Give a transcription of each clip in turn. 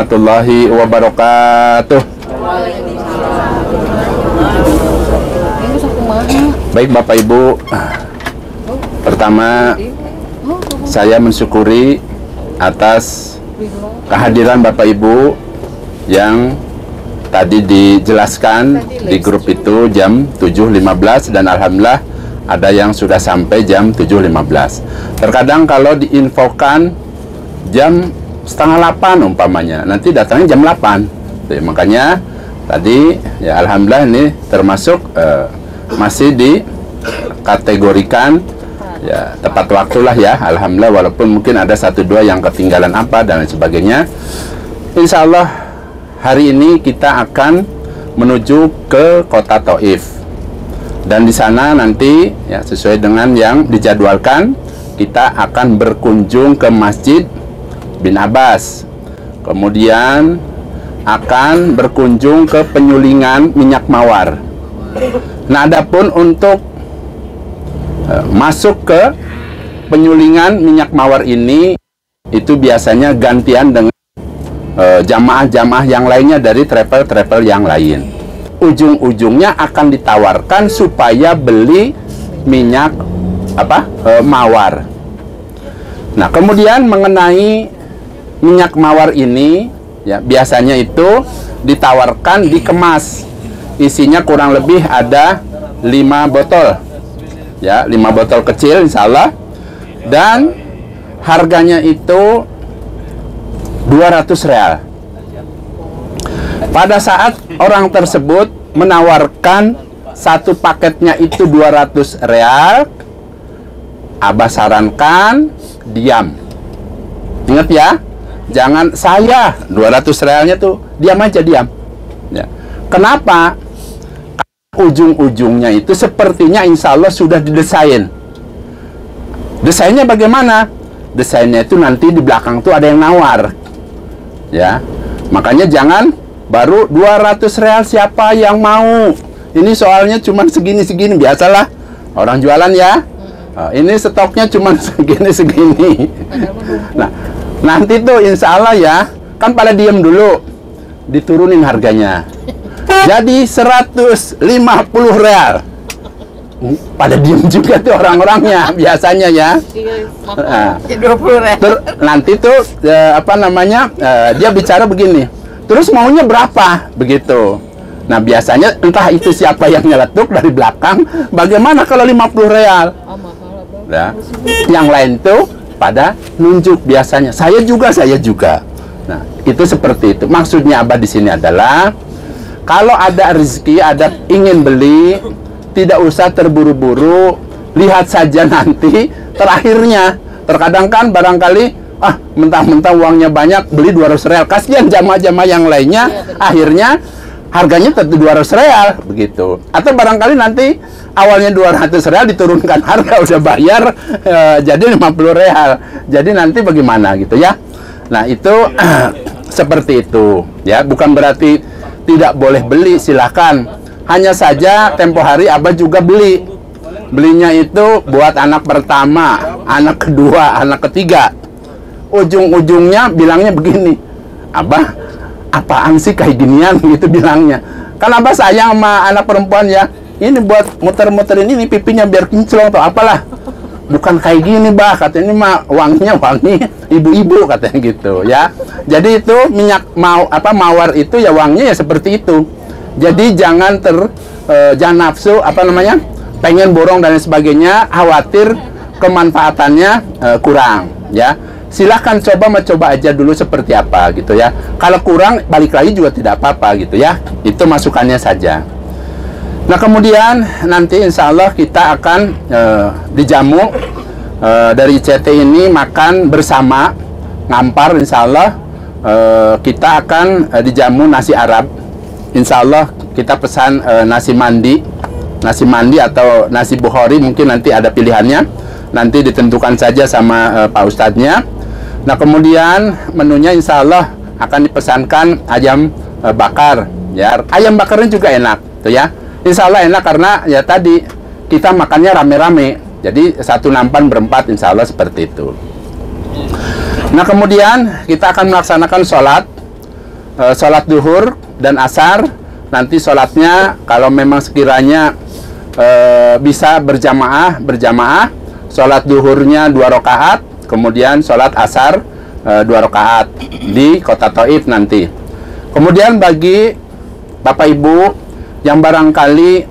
warahmatullahi wabarakatuh. Baik Bapak Ibu, pertama saya mensyukuri atas kehadiran Bapak Ibu yang tadi dijelaskan di grup itu jam 7.15 dan alhamdulillah ada yang sudah sampai jam 7.15. Terkadang kalau diinfokan jam setengah 8 umpamanya, nanti datangnya jam 8. Jadi, makanya tadi ya alhamdulillah ini termasuk masih dikategorikan ya tepat waktulah ya alhamdulillah, walaupun mungkin ada 1-2 yang ketinggalan apa dan lain sebagainya. Insya Allah hari ini kita akan menuju ke kota Taif, dan di sana nanti ya sesuai dengan yang dijadwalkan kita akan berkunjung ke Masjid bin Abbas, kemudian akan berkunjung ke penyulingan minyak mawar. Nah, adapun untuk masuk ke penyulingan minyak mawar ini itu biasanya gantian dengan jamaah-jamaah yang lainnya dari travel-travel yang lain. Ujung-ujungnya akan ditawarkan supaya beli minyak mawar. Nah, kemudian mengenai minyak mawar ini ya biasanya itu ditawarkan dikemas. Isinya kurang lebih ada 5 botol. Ya, 5 botol kecil insyaallah. Dan harganya itu 200 real. Pada saat orang tersebut menawarkan satu paketnya itu 200 real, Abah sarankan diam. Ingat ya, jangan saya 200 realnya tuh diam aja, diam. Ya. Kenapa? Ujung-ujungnya itu sepertinya insya Allah sudah didesain. Desainnya bagaimana? Desainnya itu nanti di belakang tuh ada yang nawar. Ya, makanya jangan baru 200 real siapa yang mau. Ini soalnya cuma segini-segini, biasalah orang jualan ya. Ini stoknya cuma segini-segini. Nah, nanti tuh insya Allah ya, kan pada diem dulu, diturunin harganya. Jadi 150 real. Pada diem juga tuh orang-orangnya biasanya ya. Nah, 20 real. Nanti tuh dia bicara begini. Terus maunya berapa? Begitu. Nah, biasanya entah itu siapa yang nyeletuk dari belakang, bagaimana kalau 50 real? Nah, yang lain tuh pada nunjuk biasanya. Saya juga. Nah, itu seperti itu. Maksudnya Abah di sini adalah kalau ada rezeki, ada ingin beli, tidak usah terburu-buru, lihat saja nanti terakhirnya. Terkadang kan barangkali mentang-mentang uangnya banyak, beli 200 real, kasihan jamaah-jamaah yang lainnya, akhirnya harganya tetap 200 real begitu. Atau barangkali nanti awalnya 200 real diturunkan harga, udah bayar jadi 50 real. Jadi nanti bagaimana gitu ya. Nah, itu seperti itu ya, bukan berarti tidak boleh beli, silakan. Hanya saja tempo hari Abah juga belinya itu buat anak pertama, anak kedua, anak ketiga. Ujung-ujungnya bilangnya begini, Abah apaan sih kayak ginian gitu bilangnya. Kan Abah sayang sama anak perempuan ya, ini buat muter-muterin ini pipinya biar kinclong atau apalah. Bukan kayak gini bah, katanya ini mah wanginya wangi ibu-ibu katanya gitu ya. Jadi itu minyak mawar itu ya wanginya ya seperti itu. Jadi jangan jangan nafsu pengen borong dan lain sebagainya, khawatir kemanfaatannya kurang ya. Silahkan mencoba aja dulu seperti apa gitu ya. Kalau kurang balik lagi juga tidak apa-apa gitu ya. Itu masukannya saja. Nah, kemudian nanti insya Allah kita akan dijamu dari ICT ini makan bersama ngampar. Insya Allah kita akan dijamu nasi Arab. Insya Allah kita pesan nasi mandi atau nasi Bukhari, mungkin nanti ada pilihannya, nanti ditentukan saja sama Pak Ustadznya. Nah, kemudian menunya insya Allah akan dipesankan ayam bakar ya. Ayam bakarnya juga enak tuh ya, insya Allah enak karena ya tadi kita makannya rame-rame, jadi satu nampan berempat, insya Allah seperti itu. Nah, kemudian kita akan melaksanakan sholat. sholat duhur dan asar. Nanti sholatnya kalau memang sekiranya bisa berjamaah, sholat duhurnya 2 rakaat, kemudian sholat asar 2 rakaat di kota Taif nanti. Kemudian bagi Bapak Ibu yang barangkali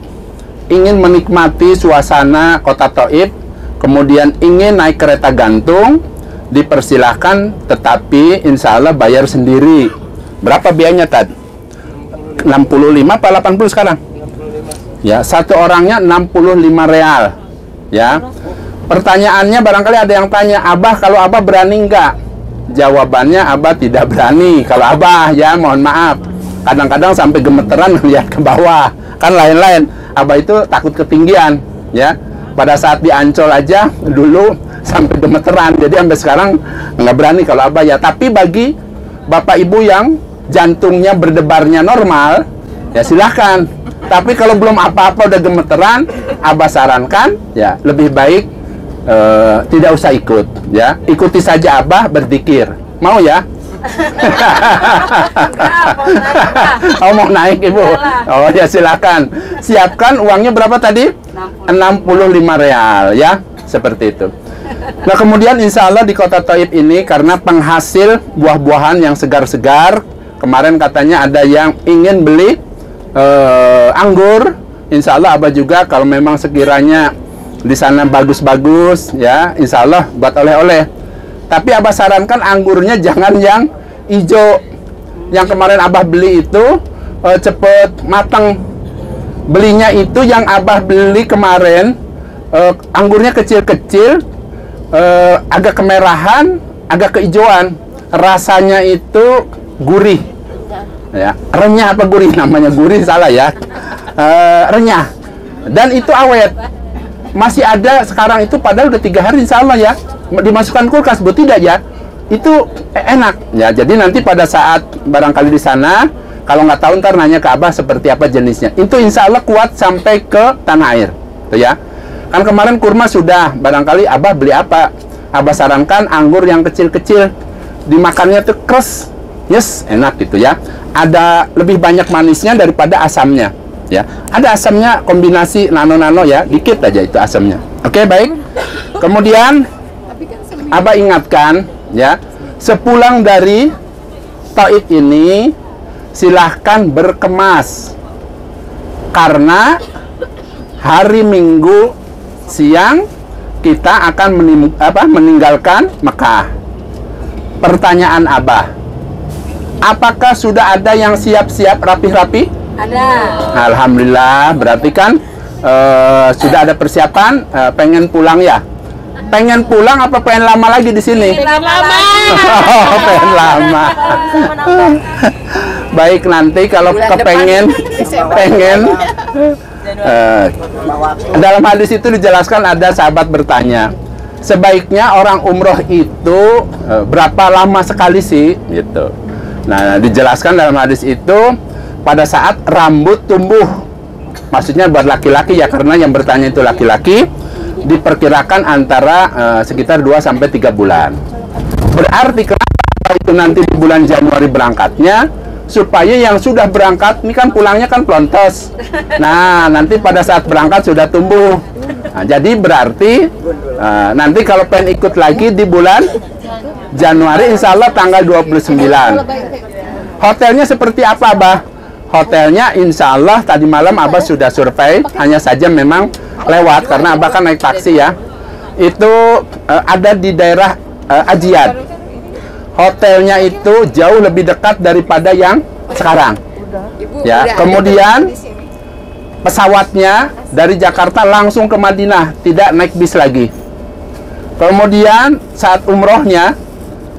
ingin menikmati suasana kota Taif, kemudian ingin naik kereta gantung, dipersilahkan, tetapi insya Allah bayar sendiri. Berapa biayanya tadi? 65 apa 80 sekarang? Ya, satu orangnya 65 real. Ya. Pertanyaannya barangkali ada yang tanya, Abah kalau Abah berani enggak? Jawabannya Abah tidak berani. Kalau Abah ya mohon maaf, kadang-kadang sampai gemeteran melihat ke bawah. Kan lain-lain. Abah itu takut ketinggian, ya. Pada saat di Ancol aja dulu sampai gemeteran. Jadi sampai sekarang nggak berani kalau Abah ya. Tapi bagi Bapak Ibu yang jantungnya berdebarnya normal, ya silahkan. Tapi kalau belum apa-apa udah gemeteran, Abah sarankan ya lebih baik tidak usah ikut, ya. Ikuti saja Abah berzikir. Mau ya? Oh, mau naik Ibu? Oh ya silakan. Siapkan uangnya berapa tadi? 65 real ya, seperti itu. Nah kemudian insya Allah di kota Taif ini karena penghasil buah-buahan yang segar-segar, kemarin katanya ada yang ingin beli anggur. Insya Allah Abah juga kalau memang sekiranya di sana bagus-bagus ya, insya Allah buat oleh-oleh. Tapi Abah sarankan anggurnya jangan yang hijau. Yang kemarin Abah beli itu cepet matang. Belinya itu yang Abah beli kemarin anggurnya kecil-kecil, agak kemerahan, agak kehijauan. Rasanya itu gurih. Ya, renyah apa gurih namanya? Gurih salah ya. Renyah. Dan itu awet. Masih ada sekarang itu padahal udah 3 hari insya Allah ya. Dimasukkan kulkas, Bu, tidak ya? Itu enak ya. Jadi nanti pada saat barangkali di sana, kalau nggak tahu ntar nanya ke Abah seperti apa jenisnya. Itu insya Allah kuat sampai ke tanah air, tuh ya. Kan kemarin kurma sudah, barangkali Abah beli apa? Abah sarankan anggur yang kecil-kecil, dimakannya tuh keras, yes, enak gitu ya. Ada lebih banyak manisnya daripada asamnya. Ya, ada asamnya kombinasi nano-nano ya, dikit aja itu asamnya. Oke, baik. Kemudian Abah ingatkan ya, sepulang dari Taif ini silahkan berkemas karena hari Minggu siang kita akan meninggalkan Mekah. Pertanyaan Abah, apakah sudah ada yang siap-siap rapi-rapi? Ada. Alhamdulillah, berarti kan sudah ada persiapan, pengen pulang ya? Pengen pulang apa pengen lama lagi di sini? Pengen lama. Oh, pengen lama. Baik, nanti kalau kepengen dalam hadis itu dijelaskan, ada sahabat bertanya, sebaiknya orang umroh itu berapa lama sekali sih? Gitu. Nah, dijelaskan dalam hadis itu pada saat rambut tumbuh, maksudnya buat laki-laki ya, karena yang bertanya itu laki-laki, diperkirakan antara sekitar 2-3 bulan. Berarti kenapa itu nanti di bulan Januari berangkatnya, supaya yang sudah berangkat ini kan pulangnya kan plontos. Nah, nanti pada saat berangkat sudah tumbuh. Nah, jadi berarti nanti kalau pengen ikut lagi di bulan Januari, insya Allah tanggal 29. Hotelnya seperti apa, Abah? Hotelnya insya Allah tadi malam Abah sudah survei, hanya saja memang lewat karena Abah kan naik taksi ya. Itu ada di daerah Ajiat. Hotelnya itu jauh lebih dekat daripada yang sekarang. Ya, kemudian pesawatnya dari Jakarta langsung ke Madinah, tidak naik bis lagi. Kemudian saat umrohnya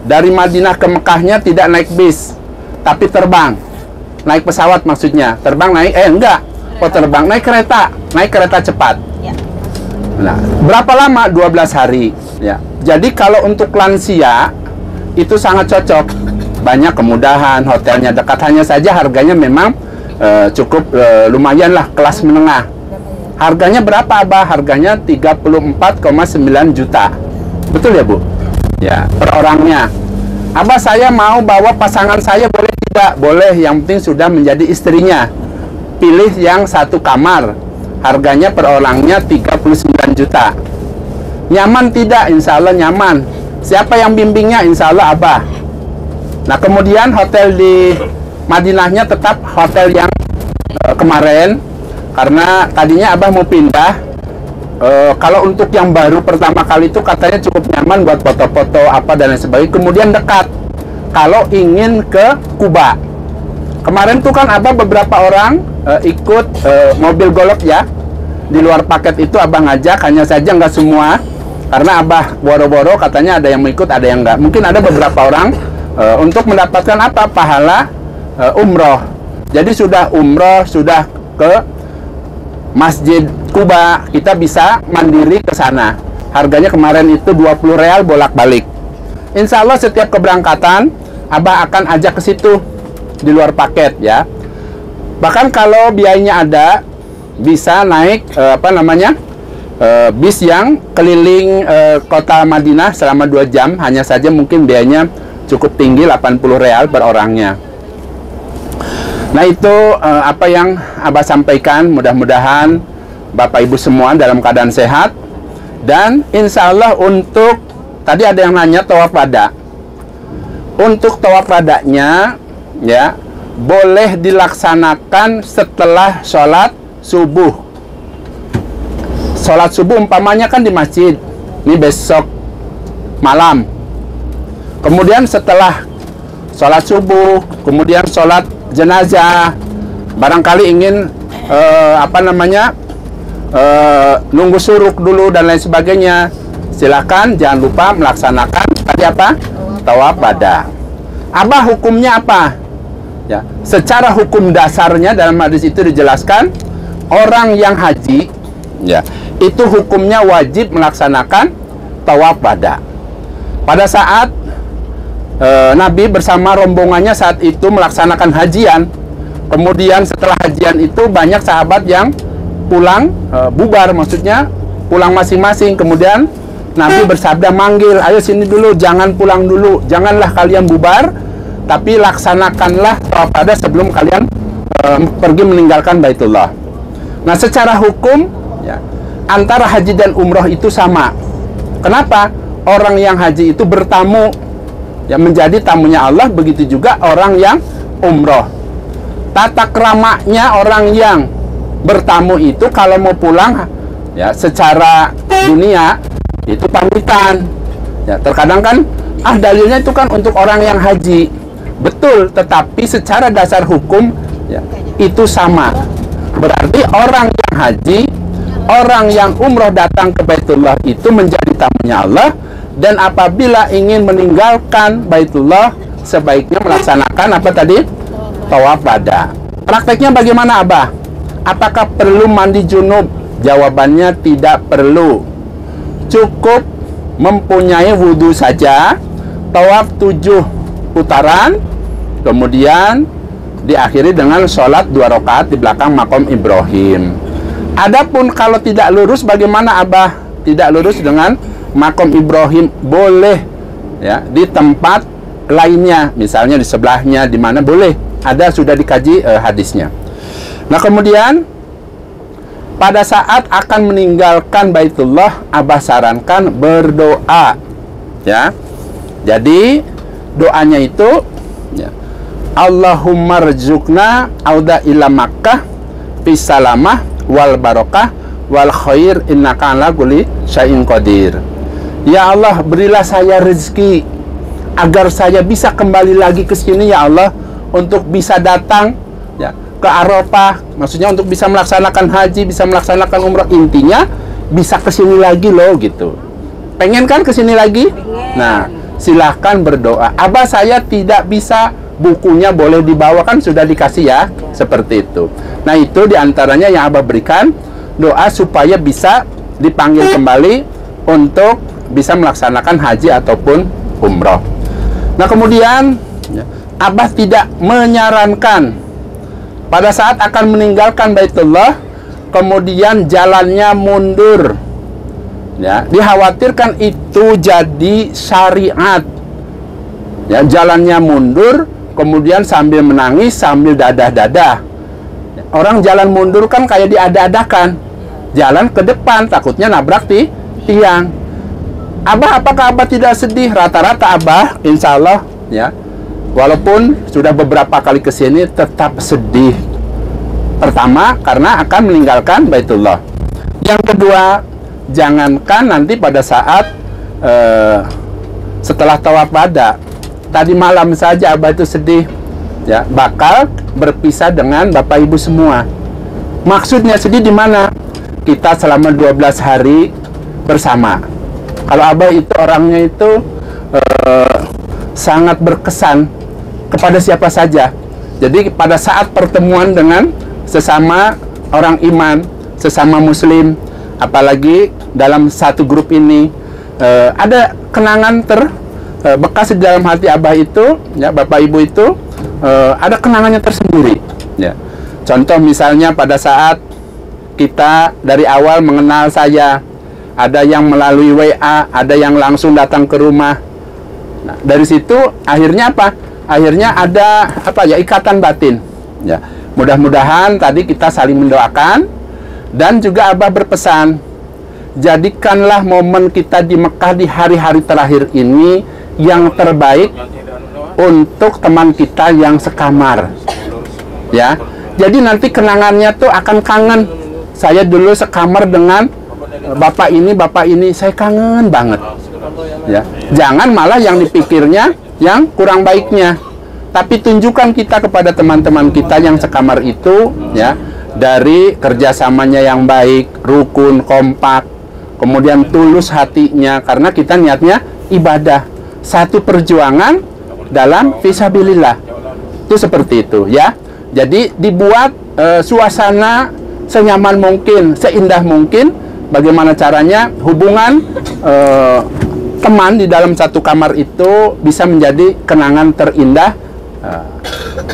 dari Madinah ke Mekahnya tidak naik bis, tapi terbang. Naik pesawat maksudnya, terbang naik, enggak, terbang, naik kereta cepat. Ya. Nah, berapa lama? 12 hari. Ya. Jadi kalau untuk lansia itu sangat cocok, banyak kemudahan, hotelnya dekat, hanya saja harganya memang cukup lumayan lah, kelas menengah. Harganya berapa, Abah? Harganya 34,9 juta. Betul ya, Bu? Ya, per orangnya. Abah, saya mau bawa pasangan saya, boleh tidak? Boleh, yang penting sudah menjadi istrinya. Pilih yang satu kamar, harganya per orangnya 39 juta. Nyaman tidak? Insya Allah nyaman. Siapa yang bimbingnya? Insya Allah Abah. Nah, kemudian hotel di Madinahnya tetap hotel yang kemarin, karena tadinya Abah mau pindah. Kalau untuk yang baru pertama kali itu katanya cukup nyaman buat foto-foto apa dan lain sebagainya. Kemudian dekat kalau ingin ke Kuba. Kemarin tuh kan Abah beberapa orang ikut mobil golf ya. Di luar paket itu Abah ngajak, hanya saja nggak semua, karena Abah boro-boro katanya ada yang mau ikut, ada yang nggak. Mungkin ada beberapa orang untuk mendapatkan apa? Pahala umroh. Jadi sudah umroh, sudah ke Masjid Kuba, kita bisa mandiri ke sana. Harganya kemarin itu 20 real bolak-balik. Insya Allah setiap keberangkatan Abah akan ajak ke situ di luar paket ya. Bahkan kalau biayanya ada, bisa naik bis yang keliling kota Madinah selama 2 jam. Hanya saja mungkin biayanya cukup tinggi, 80 real per orangnya. Nah, itu apa yang Abah sampaikan. Mudah-mudahan Bapak Ibu semua dalam keadaan sehat. Dan insya Allah untuk, tadi ada yang nanya tawaf wada. Untuk tawaf wadanya ya, boleh dilaksanakan setelah sholat subuh. Sholat subuh umpamanya kan di masjid, ini besok malam. Kemudian setelah sholat subuh, kemudian sholat jenazah, barangkali ingin nunggu suruk dulu dan lain sebagainya, silakan, jangan lupa melaksanakan tadi apa? Tawaf wada. Abah, hukumnya apa? Ya, secara hukum dasarnya dalam hadis itu dijelaskan, orang yang haji ya, itu hukumnya wajib melaksanakan tawaf wada. Pada saat Nabi bersama rombongannya saat itu melaksanakan hajian, kemudian setelah hajian itu banyak sahabat yang pulang, bubar, maksudnya pulang masing-masing. Kemudian Nabi bersabda, manggil, ayo sini dulu, jangan pulang dulu, janganlah kalian bubar, tapi laksanakanlah tawaf wada sebelum kalian pergi meninggalkan Baitullah. Nah, secara hukum ya, antara haji dan umroh itu sama. Kenapa? Orang yang haji itu bertamu ya, menjadi tamunya Allah, begitu juga orang yang umroh. Tata keramanya orang yang bertamu itu kalau mau pulang ya, secara dunia itu pamitan ya. Terkadang kan dalilnya itu kan untuk orang yang haji, betul, tetapi secara dasar hukum ya, itu sama. Berarti orang yang haji, orang yang umroh datang ke Baitullah itu menjadi tamunya Allah. Dan apabila ingin meninggalkan Baitullah, sebaiknya melaksanakan apa tadi? Tawaf wada. Prakteknya bagaimana Abah? Apakah perlu mandi junub? Jawabannya tidak perlu. Cukup mempunyai wudhu saja, tawaf 7 putaran, kemudian diakhiri dengan sholat 2 rakaat di belakang makom Ibrahim. Adapun kalau tidak lurus, bagaimana Abah? Tidak lurus dengan makom Ibrahim, boleh ya di tempat lainnya, misalnya di sebelahnya, di mana boleh, ada, sudah dikaji hadisnya. Nah, kemudian pada saat akan meninggalkan Baitullah, Abah sarankan berdoa ya. Jadi doanya itu ya, Allahumma rzuqna auda ila Makkah bisalamah wal barokah wal khair innaka ala kulli syai'in qadir. Ya Allah, berilah saya rezeki agar saya bisa kembali lagi ke sini ya Allah, untuk bisa datang ya ke Arafah, maksudnya untuk bisa melaksanakan haji, bisa melaksanakan umrah, intinya bisa ke sini lagi loh gitu. Pengen kan ke sini lagi? Pengen. Nah, silahkan berdoa. Abah, saya tidak bisa, bukunya boleh dibawa, kan sudah dikasih ya, seperti itu. Nah, itu diantaranya yang Abah berikan, doa supaya bisa dipanggil kembali untuk bisa melaksanakan haji ataupun umroh. Nah, kemudian Abah tidak menyarankan pada saat akan meninggalkan Baitullah kemudian jalannya mundur ya, dikhawatirkan itu jadi syariat Ya, jalannya mundur, kemudian sambil menangis, sambil dadah-dadah. Orang jalan mundur kan kayak diada-adakan. Jalan ke depan, takutnya nabrak tiang. Abah, apakah Abah tidak sedih? Rata-rata Abah, insya Allah, ya, walaupun sudah beberapa kali kesini, tetap sedih. Pertama, karena akan meninggalkan Baitullah. Yang kedua, jangankan nanti pada saat setelah tawaf wada, tadi malam saja Abah itu sedih, ya, bakal berpisah dengan Bapak Ibu semua. Maksudnya sedih di mana? Kita selama 12 hari bersama. Kalau Abah itu orangnya itu sangat berkesan kepada siapa saja. Jadi pada saat pertemuan dengan sesama orang iman, sesama muslim, apalagi dalam satu grup ini, ada kenangan terbekas di dalam hati Abah itu, ya, Bapak Ibu itu, ada kenangannya tersendiri, ya. Contoh misalnya pada saat kita dari awal mengenal saya, ada yang melalui WA, ada yang langsung datang ke rumah. Nah, dari situ akhirnya apa? Akhirnya ada apa ya, ikatan batin, ya. Mudah-mudahan tadi kita saling mendoakan, dan juga Abah berpesan, jadikanlah momen kita di Mekah di hari-hari terakhir ini yang terbaik untuk teman kita yang sekamar, ya. Jadi nanti kenangannya tuh akan kangen. Saya dulu sekamar dengan bapak ini, saya kangen banget, ya. Jangan malah yang dipikirnya yang kurang baiknya, tapi tunjukkan kita kepada teman-teman kita yang sekamar itu, ya, dari kerjasamanya yang baik, rukun, kompak, kemudian tulus hatinya, karena kita niatnya ibadah, satu perjuangan dalam fisabilillah. Itu seperti itu, ya. Jadi dibuat suasana senyaman mungkin, seindah mungkin. Bagaimana caranya hubungan teman di dalam satu kamar itu bisa menjadi kenangan terindah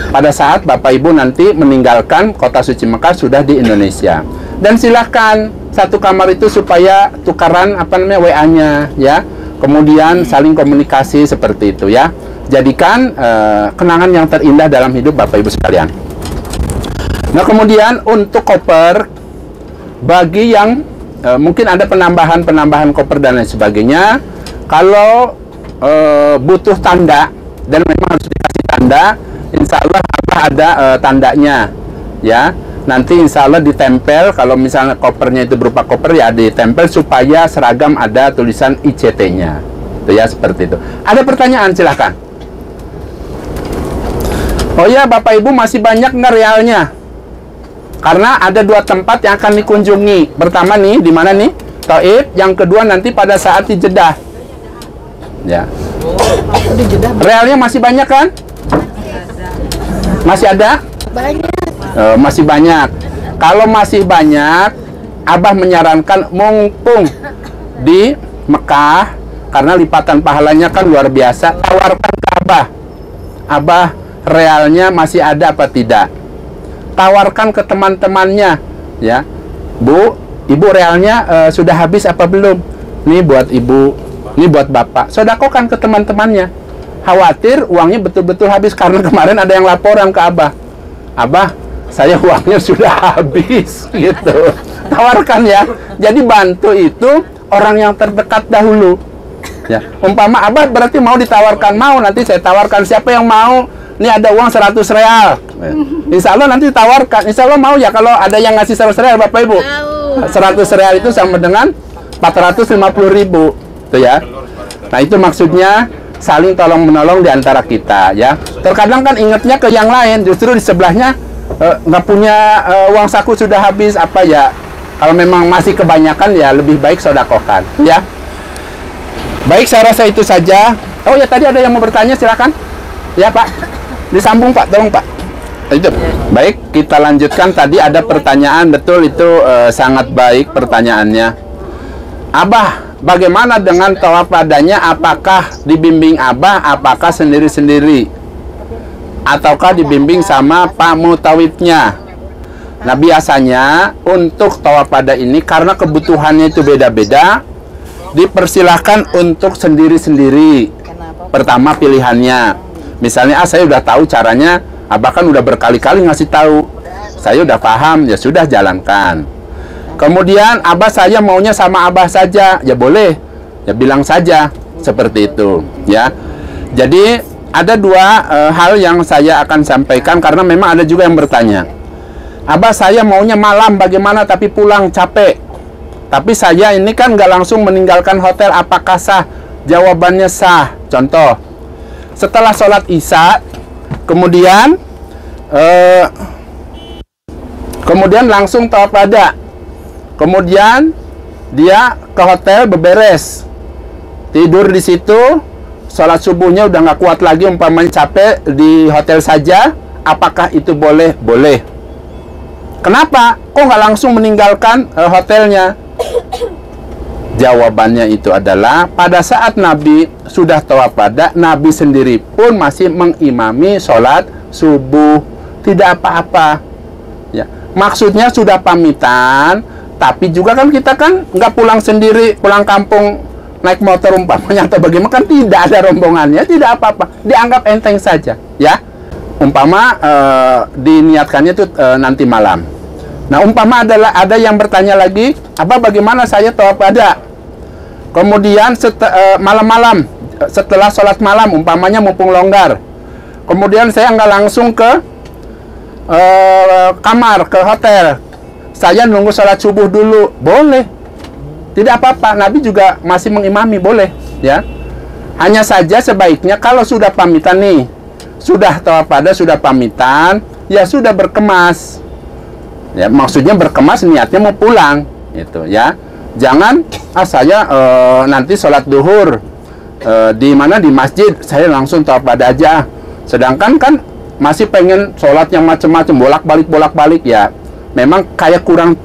pada saat Bapak Ibu nanti meninggalkan kota suci Mekah sudah di Indonesia. Dan silahkan satu kamar itu supaya tukaran WA-nya, ya. Kemudian saling komunikasi seperti itu, ya. Jadikan kenangan yang terindah dalam hidup Bapak Ibu sekalian. Nah, kemudian untuk koper, bagi yang mungkin ada penambahan koper dan lain sebagainya, kalau butuh tanda dan memang harus dikasih tanda, insya Allah ada tandanya, ya. Nanti insya Allah ditempel, kalau misalnya kopernya itu berupa koper, ya ditempel supaya seragam ada tulisan ICT-nya, itu ya, seperti itu. Ada pertanyaan, silahkan. Oh ya, Bapak Ibu, masih banyak nggak realnya? Karena ada 2 tempat yang akan dikunjungi. Pertama nih, di mana nih? Taif. Yang kedua nanti pada saat di Jeddah. Ya. Realnya masih banyak kan? Masih ada? Banyak. Masih banyak. Kalau masih banyak, Abah menyarankan mumpung di Mekah, karena lipatan pahalanya kan luar biasa, tawarkan ke Abah. Abah, realnya masih ada apa tidak? Tawarkan ke teman-temannya, ya. Bu, Ibu realnya sudah habis apa belum? Nih buat Ibu, nih buat Bapak. Sedekahkan ke teman-temannya. Khawatir uangnya betul-betul habis, karena kemarin ada yang laporan ke Abah. Abah, saya uangnya sudah habis, gitu. Tawarkan, ya. Jadi bantu itu orang yang terdekat dahulu, ya. Umpama Abah berarti mau ditawarkan, mau, nanti saya tawarkan, siapa yang mau? Ini ada uang 100 real. Insya Allah nanti ditawarkan. Insya Allah mau ya, kalau ada yang ngasih 100 real, Bapak Ibu. 100 real itu sama dengan 450.000, tuh ya. Nah, itu maksudnya saling tolong menolong di antara kita, ya. Terkadang kan ingatnya ke yang lain, justru di sebelahnya nggak punya uang saku sudah habis, apa ya. Kalau memang masih kebanyakan, ya lebih baik sodakokan, ya. Baik, saya rasa itu saja. Oh ya, tadi ada yang mau bertanya, silakan. Ya Pak. Disambung Pak, tolong Pak. Itu. Baik, kita lanjutkan. Tadi ada pertanyaan, betul itu sangat baik pertanyaannya. Abah, bagaimana dengan tawaf wadanya? Apakah dibimbing Abah? Apakah sendiri-sendiri? Ataukah dibimbing sama Pak Mutawifnya? Nah, biasanya untuk tawaf wada ini karena kebutuhannya itu beda-beda, dipersilahkan untuk sendiri-sendiri. pertama pilihannya. Misalnya, saya udah tahu caranya, Abah kan udah berkali-kali ngasih tahu. Saya udah paham, ya sudah jalankan. Kemudian, Abah saya maunya sama Abah saja, ya boleh. Ya bilang saja, seperti itu. Ya. Jadi, ada dua hal yang saya akan sampaikan, karena memang ada juga yang bertanya. Abah saya maunya malam bagaimana tapi pulang capek. Tapi saya ini kan nggak langsung meninggalkan hotel, apakah sah? Jawabannya sah. Contoh, setelah sholat isya, kemudian langsung tawaf wada. Kemudian dia ke hotel beberes, tidur di situ, sholat subuhnya udah nggak kuat lagi, umpamanya capek di hotel saja. Apakah itu boleh? Boleh. Kenapa? Kok nggak langsung meninggalkan hotelnya? Jawabannya itu adalah pada saat Nabi sudah tawaf wada, Nabi sendiri pun masih mengimami sholat subuh, tidak apa-apa. Ya, maksudnya sudah pamitan, tapi juga kan kita kan nggak pulang sendiri, pulang kampung naik motor umpamanya atau bagaimana, kan tidak ada rombongannya, tidak apa-apa, dianggap enteng saja, ya. Umpama diniatkannya itu nanti malam. Nah, umpama ada yang bertanya lagi, apa bagaimana saya tawaf wada? Kemudian malam-malam setelah sholat malam, umpamanya mumpung longgar, kemudian saya nggak langsung ke kamar, ke hotel, saya nunggu sholat subuh dulu, boleh, tidak apa-apa. Nabi juga masih mengimami, boleh, ya. Hanya saja sebaiknya kalau sudah pamitan nih, sudah tawaf wada, sudah pamitan, ya sudah berkemas. Ya, maksudnya berkemas niatnya mau pulang, gitu ya. Jangan saya nanti sholat duhur di mana, di masjid, saya langsung tawaf wada aja. Sedangkan kan masih pengen sholat yang macam-macam, bolak-balik ya. Memang kayak kurang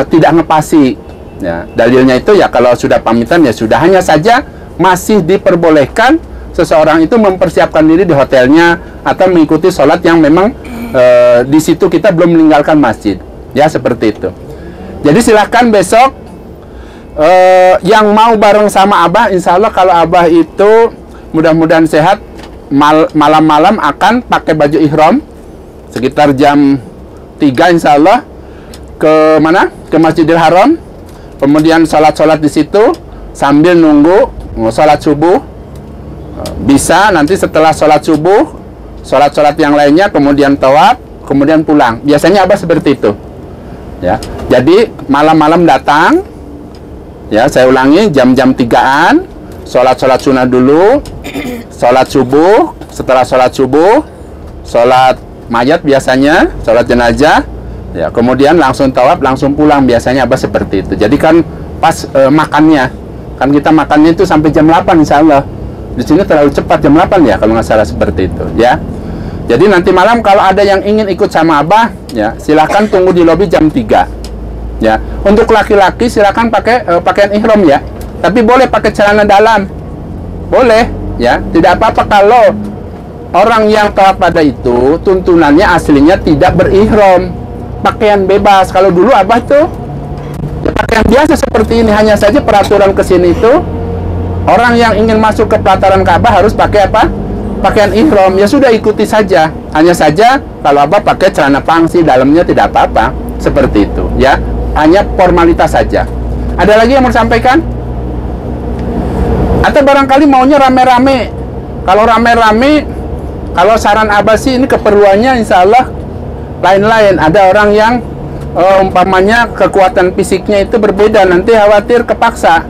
tidak ngepasi. Ya, dalilnya itu ya kalau sudah pamitan ya sudah, hanya saja masih diperbolehkan seseorang itu mempersiapkan diri di hotelnya atau mengikuti sholat yang memang di situ kita belum meninggalkan masjid, ya, seperti itu. Jadi silahkan besok yang mau bareng sama Abah, insya Allah kalau Abah itu mudah-mudahan sehat, malam-malam akan pakai baju ihram sekitar jam 3 insya Allah ke mana? Ke Masjidil Haram. Kemudian sholat-sholat di situ sambil nunggu sholat subuh. Bisa nanti setelah sholat subuh, sholat-sholat yang lainnya, kemudian tawaf, kemudian pulang. Biasanya Abah seperti itu. Ya, jadi malam-malam datang, ya saya ulangi, jam-jam 3-an, sholat-sholat sunnah dulu, sholat subuh, setelah sholat subuh, sholat mayat biasanya, sholat jenazah, ya kemudian langsung tawaf, langsung pulang. Biasanya Abah seperti itu. Jadi kan pas makannya, kan kita makannya itu sampai jam 8 insya Allah. Di sini terlalu cepat, jam 8 ya kalau nggak salah, seperti itu, ya. Jadi nanti malam kalau ada yang ingin ikut sama Abah, ya silahkan tunggu di lobi jam 3. Ya, untuk laki-laki silahkan pakai pakaian ihram ya. Tapi boleh pakai celana dalam, boleh, ya. Tidak apa-apa kalau orang yang tawaf wada itu tuntunannya aslinya tidak berihram, pakaian bebas. Kalau dulu Abah tuh ya pakaian biasa seperti ini, hanya saja peraturan kesini itu orang yang ingin masuk ke pelataran Ka'bah harus pakai apa? Pakaian ihram. Ya sudah, ikuti saja. Hanya saja kalau Abah pakai celana pangsi, dalamnya tidak apa-apa, seperti itu, ya. Hanya formalitas saja. Ada lagi yang mau disampaikan? Atau barangkali maunya rame-rame? Kalau rame-rame, kalau saran Abah sih ini keperluannya insya Allah lain-lain. Ada orang yang umpamanya kekuatan fisiknya itu berbeda, nanti khawatir kepaksa.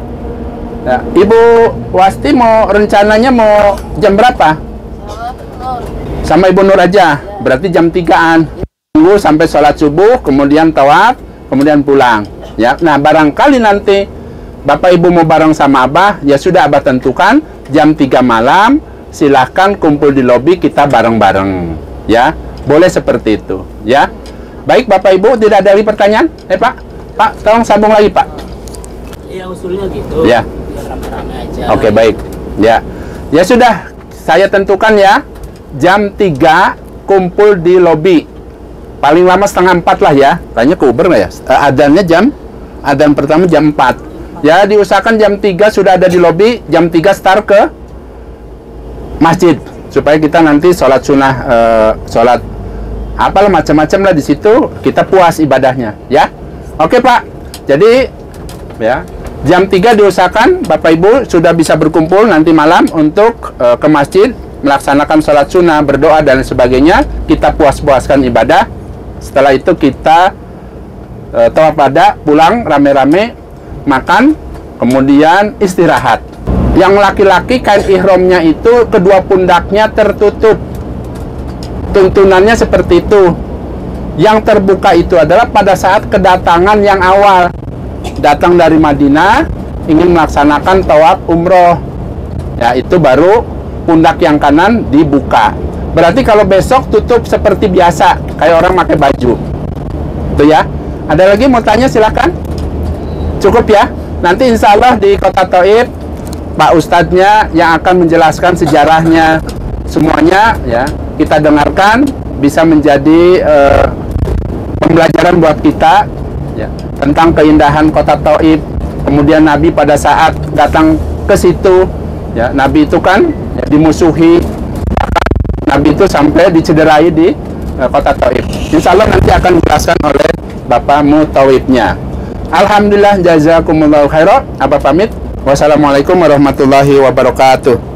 Ya, Ibu Wasti mau rencananya mau jam berapa? Sama Ibu Nur aja, berarti jam 3-an. Tunggu sampai sholat subuh, kemudian tawaf, kemudian pulang. Ya, nah barangkali nanti Bapak Ibu mau bareng sama Abah, ya sudah Abah tentukan jam 3 malam, silahkan kumpul di lobi, kita bareng-bareng. Ya, boleh seperti itu. Ya, baik Bapak Ibu, tidak ada lagi pertanyaan? Pak, tolong sambung lagi Pak. Iya, usulnya gitu. Ya. Rame-rame aja. Oke, baik. Ya. Ya sudah, saya tentukan ya. Jam 3 kumpul di lobi. Paling lama setengah 4 lah ya. Tanya ke Uber nggak ya? Adzannya adzan pertama jam 4. Ya, diusahakan jam 3 sudah ada di lobi, jam 3 start ke masjid supaya kita nanti sholat sunnah, sholat apalah macam-macam lah di situ, kita puas ibadahnya, ya. Oke Pak, jadi ya jam 3 diusahakan Bapak Ibu sudah bisa berkumpul nanti malam untuk ke masjid melaksanakan sholat sunnah, berdoa dan sebagainya. Kita puas-puaskan ibadah. Setelah itu kita tawaf wada, pulang rame-rame, makan, kemudian istirahat. Yang laki-laki kain ihramnya itu kedua pundaknya tertutup. Tuntunannya seperti itu. Yang terbuka itu adalah pada saat kedatangan yang awal. Datang dari Madinah, ingin melaksanakan tawaf umroh. Ya, itu baru pundak yang kanan dibuka. Berarti kalau besok tutup seperti biasa, kayak orang pakai baju. Itu ya. Ada lagi mau tanya, silakan. Cukup ya. Nanti insya Allah di Kota Thaif, Pak Ustadznya yang akan menjelaskan sejarahnya semuanya, ya kita dengarkan, bisa menjadi pembelajaran buat kita, ya, tentang keindahan Kota Thaif. Kemudian Nabi pada saat datang ke situ, ya Nabi itu kan ya, dimusuhi, Nabi itu sampai dicederai di Kota Thaif. Insya Allah nanti akan dijelaskan oleh Bapak Mutawifnya. Alhamdulillah, jazakumullahu khairan. Abah pamit. Wassalamualaikum warahmatullahi wabarakatuh.